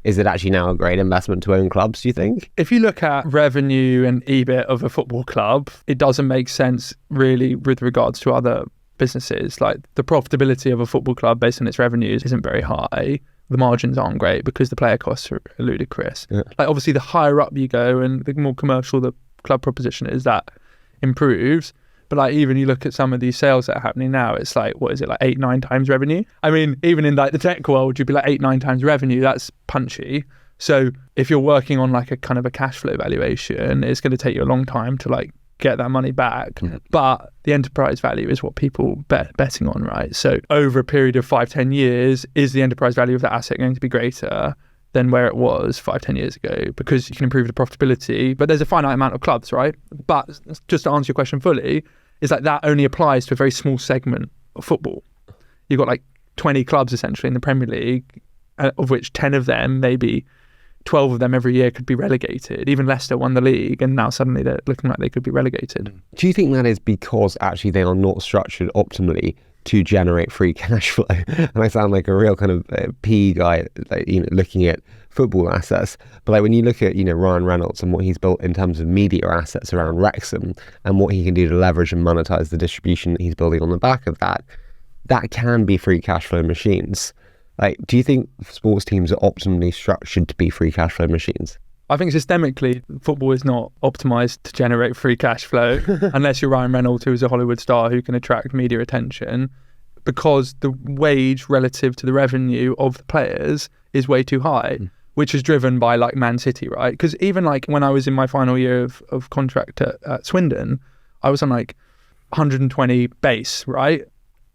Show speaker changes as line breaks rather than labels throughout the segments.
Is it actually now a great investment to own clubs, do you think?
If you look at revenue and EBIT of a football club, it doesn't make sense really with regards to other businesses. Like the profitability of a football club based on its revenues isn't very high. The margins aren't great because the player costs are ludicrous. Yeah. Like obviously the higher up you go and the more commercial the club proposition is, that improves. But like even you look at some of these sales that are happening now, it's like, what is it, like 8-9 times revenue? I mean, even in like the tech world, you'd be like 8-9 times revenue. That's punchy. So if you're working on like a kind of a cash flow valuation, it's going to take you a long time to like get that money back. Mm-hmm. But the enterprise value is what people betting on, right? So over a period of 5-10 years, is the enterprise value of that asset going to be greater than where it was 5-10 years ago? Because you can improve the profitability, but there's a finite amount of clubs, right? But just to answer your question fully, is like that only applies to a very small segment of football. You've got like 20 clubs essentially in the Premier League, of which 10 of them, maybe 12 of them every year could be relegated. Even Leicester won the league and now suddenly they're looking like they could be relegated.
Do you think that is because actually they are not structured optimally to generate free cash flow? And I sound like a real kind of PE guy, like, looking at football assets. But like when you look at, Ryan Reynolds and what he's built in terms of media assets around Wrexham and what he can do to leverage and monetize the distribution that he's building on the back of that, that can be free cash flow machines. Like, do you think sports teams are optimally structured to be free cash flow machines?
I think systemically, football is not optimized to generate free cash flow unless you're Ryan Reynolds, who is a Hollywood star who can attract media attention, because the wage relative to the revenue of the players is way too high, which is driven by like Man City, right? Because even like when I was in my final year of contract at Swindon, I was on like 120 base, right?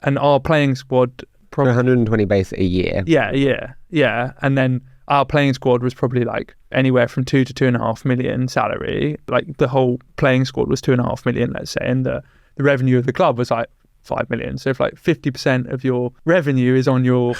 And our playing squad...
120 base a year.
Yeah. And then our playing squad was probably like anywhere from 2 to 2.5 million salary. Like the whole playing squad was 2.5 million, let's say, and the revenue of the club was like 5 million. So if like 50% of your revenue is on your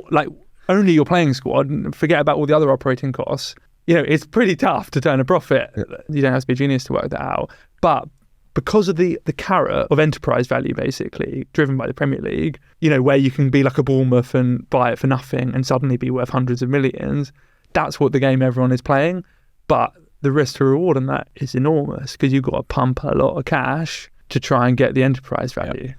like only your playing squad, and forget about all the other operating costs, it's pretty tough to turn a profit. You don't have to be a genius to work that out. But because of the carrot of enterprise value, basically, driven by the Premier League, where you can be like a Bournemouth and buy it for nothing and suddenly be worth hundreds of millions, that's what the game everyone is playing. But the risk to reward on that is enormous because you've got to pump a lot of cash to try and get the enterprise value. Yep.